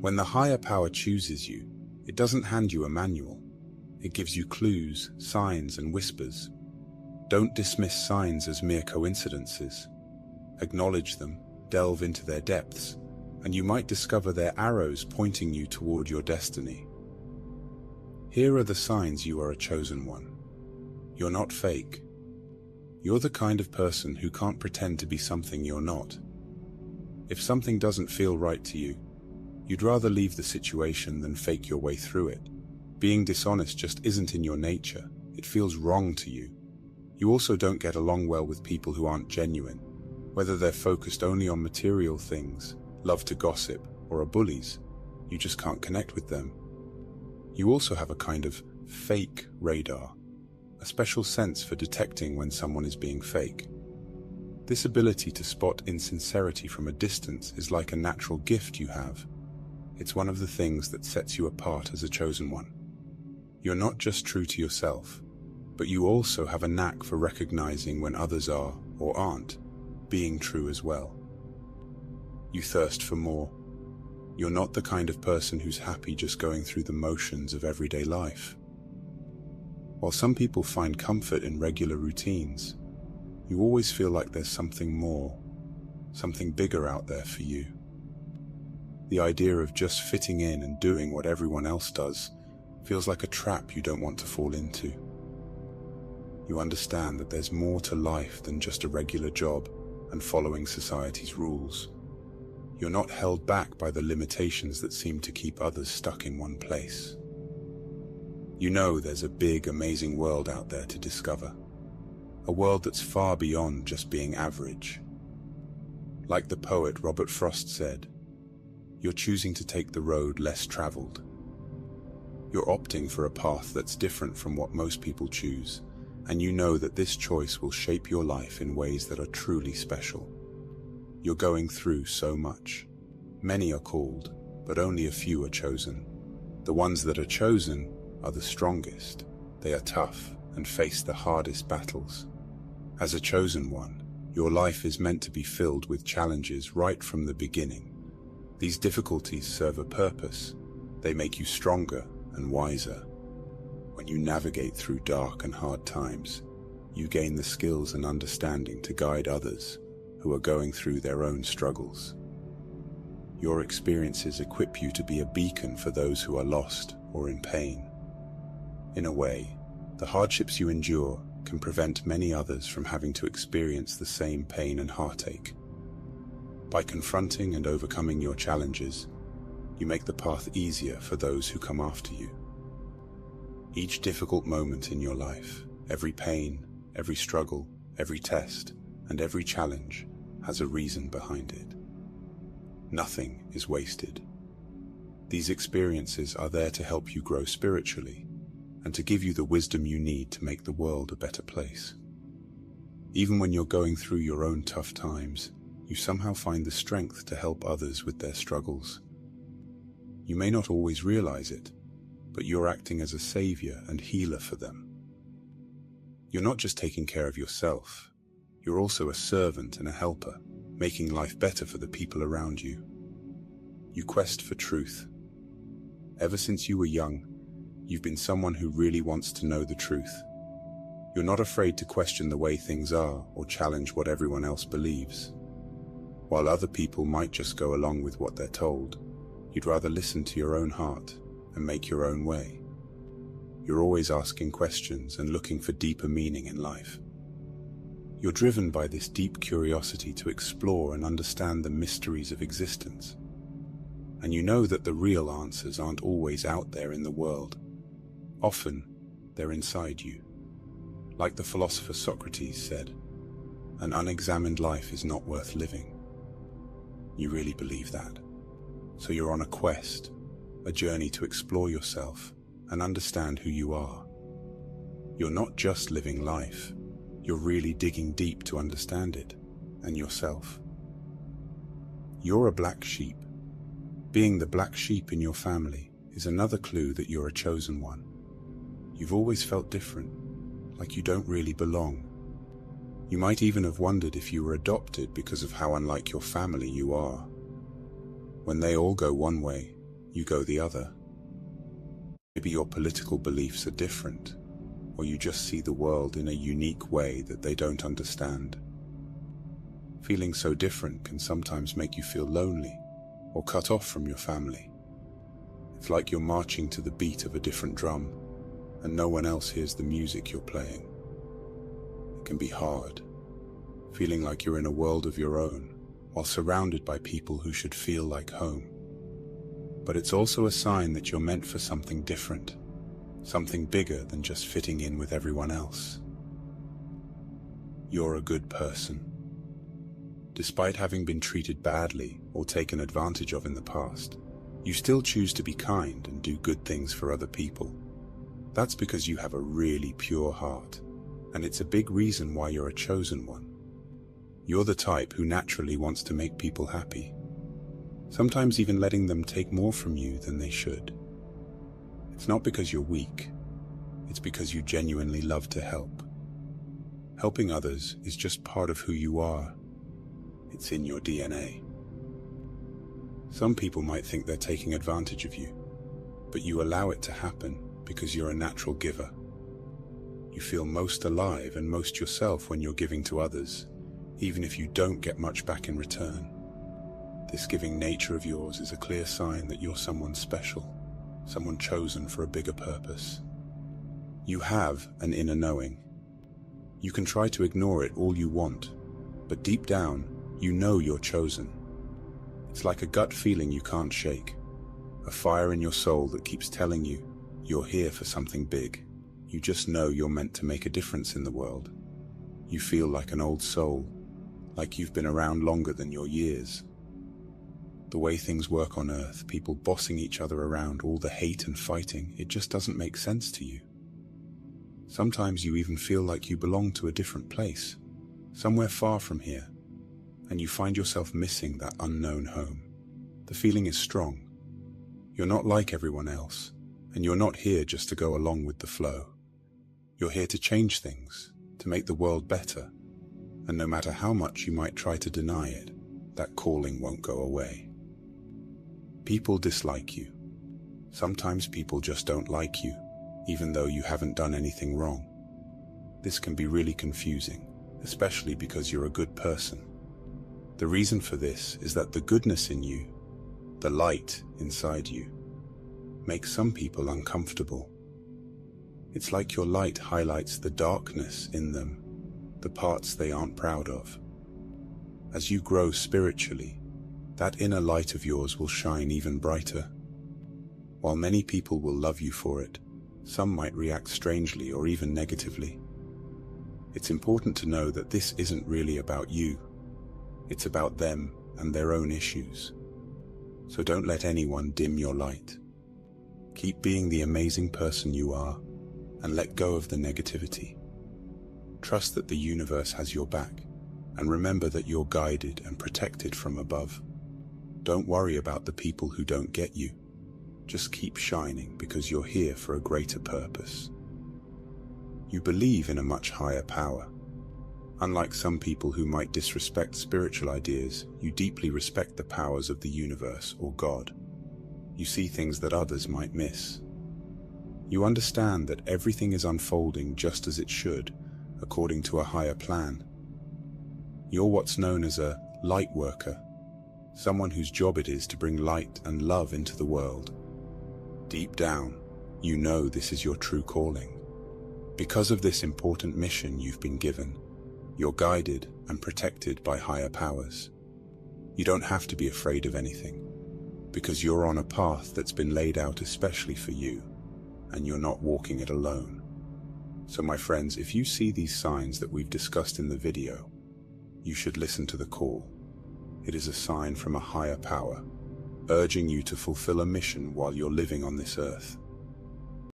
When the higher power chooses you, it doesn't hand you a manual. It gives you clues, signs, and whispers. Don't dismiss signs as mere coincidences. Acknowledge them, delve into their depths, and you might discover they're arrows pointing you toward your destiny. Here are the signs you are a chosen one. You're not fake. You're the kind of person who can't pretend to be something you're not. If something doesn't feel right to you, you'd rather leave the situation than fake your way through it. Being dishonest just isn't in your nature. It feels wrong to you. You also don't get along well with people who aren't genuine, whether they're focused only on material things, love to gossip, or are bullies. You just can't connect with them. You also have a kind of fake radar, a special sense for detecting when someone is being fake. This ability to spot insincerity from a distance is like a natural gift you have. It's one of the things that sets you apart as a chosen one. You're not just true to yourself, but you also have a knack for recognizing when others are, or aren't, being true as well. You thirst for more. You're not the kind of person who's happy just going through the motions of everyday life. While some people find comfort in regular routines, you always feel like there's something more, something bigger out there for you. The idea of just fitting in and doing what everyone else does feels like a trap you don't want to fall into. You understand that there's more to life than just a regular job and following society's rules. You're not held back by the limitations that seem to keep others stuck in one place. You know there's a big, amazing world out there to discover. A world that's far beyond just being average. Like the poet Robert Frost said, you're choosing to take the road less traveled. You're opting for a path that's different from what most people choose, and you know that this choice will shape your life in ways that are truly special. You're going through so much. Many are called, but only a few are chosen. The ones that are chosen are the strongest. They are tough and face the hardest battles. As a chosen one, your life is meant to be filled with challenges right from the beginning. These difficulties serve a purpose. They make you stronger and wiser. When you navigate through dark and hard times, you gain the skills and understanding to guide others who are going through their own struggles. Your experiences equip you to be a beacon for those who are lost or in pain. In a way, the hardships you endure can prevent many others from having to experience the same pain and heartache. By confronting and overcoming your challenges, you make the path easier for those who come after you. Each difficult moment in your life, every pain, every struggle, every test, and every challenge has a reason behind it. Nothing is wasted. These experiences are there to help you grow spiritually and to give you the wisdom you need to make the world a better place. Even when you're going through your own tough times, you somehow find the strength to help others with their struggles. You may not always realize it, but you're acting as a savior and healer for them. You're not just taking care of yourself, you're also a servant and a helper, making life better for the people around you. You quest for truth. Ever since you were young, you've been someone who really wants to know the truth. You're not afraid to question the way things are or challenge what everyone else believes. While other people might just go along with what they're told, you'd rather listen to your own heart and make your own way. You're always asking questions and looking for deeper meaning in life. You're driven by this deep curiosity to explore and understand the mysteries of existence. And you know that the real answers aren't always out there in the world. Often, they're inside you. Like the philosopher Socrates said, an unexamined life is not worth living. You really believe that. So you're on a quest, a journey to explore yourself and understand who you are. You're not just living life, you're really digging deep to understand it and yourself. You're a black sheep. Being the black sheep in your family is another clue that you're a chosen one. You've always felt different, like you don't really belong. You might even have wondered if you were adopted because of how unlike your family you are. When they all go one way, you go the other. Maybe your political beliefs are different, or you just see the world in a unique way that they don't understand. Feeling so different can sometimes make you feel lonely or cut off from your family. It's like you're marching to the beat of a different drum, and no one else hears the music you're playing. It can be hard, feeling like you're in a world of your own, while surrounded by people who should feel like home. But it's also a sign that you're meant for something different, something bigger than just fitting in with everyone else. You're a good person. Despite having been treated badly or taken advantage of in the past, you still choose to be kind and do good things for other people. That's because you have a really pure heart, and it's a big reason why you're a chosen one. You're the type who naturally wants to make people happy, sometimes even letting them take more from you than they should. It's not because you're weak, it's because you genuinely love to help. Helping others is just part of who you are. It's in your DNA. Some people might think they're taking advantage of you, but you allow it to happen because you're a natural giver. You feel most alive and most yourself when you're giving to others, even if you don't get much back in return. This giving nature of yours is a clear sign that you're someone special, someone chosen for a bigger purpose. You have an inner knowing. You can try to ignore it all you want, but deep down, you know you're chosen. It's like a gut feeling you can't shake, a fire in your soul that keeps telling you you're here for something big. You just know you're meant to make a difference in the world. You feel like an old soul, like you've been around longer than your years. The way things work on Earth, people bossing each other around, all the hate and fighting, it just doesn't make sense to you. Sometimes you even feel like you belong to a different place, somewhere far from here, and you find yourself missing that unknown home. The feeling is strong. You're not like everyone else, and you're not here just to go along with the flow. You're here to change things, to make the world better, and no matter how much you might try to deny it, that calling won't go away. People dislike you. Sometimes people just don't like you, even though you haven't done anything wrong. This can be really confusing, especially because you're a good person. The reason for this is that the goodness in you, the light inside you, makes some people uncomfortable. It's like your light highlights the darkness in them, the parts they aren't proud of. As you grow spiritually, that inner light of yours will shine even brighter. While many people will love you for it, some might react strangely or even negatively. It's important to know that this isn't really about you. It's about them and their own issues. So don't let anyone dim your light. Keep being the amazing person you are, and let go of the negativity. Trust that the universe has your back, and remember that you're guided and protected from above. Don't worry about the people who don't get you. Just keep shining because you're here for a greater purpose. You believe in a much higher power. Unlike some people who might disrespect spiritual ideas, you deeply respect the powers of the universe or God. You see things that others might miss. You understand that everything is unfolding just as it should, according to a higher plan. You're what's known as a light worker, someone whose job it is to bring light and love into the world. Deep down, you know this is your true calling. Because of this important mission you've been given, you're guided and protected by higher powers. You don't have to be afraid of anything, because you're on a path that's been laid out especially for you, and you're not walking it alone. So my friends, if you see these signs that we've discussed in the video, you should listen to the call. It is a sign from a higher power, urging you to fulfill a mission while you're living on this earth.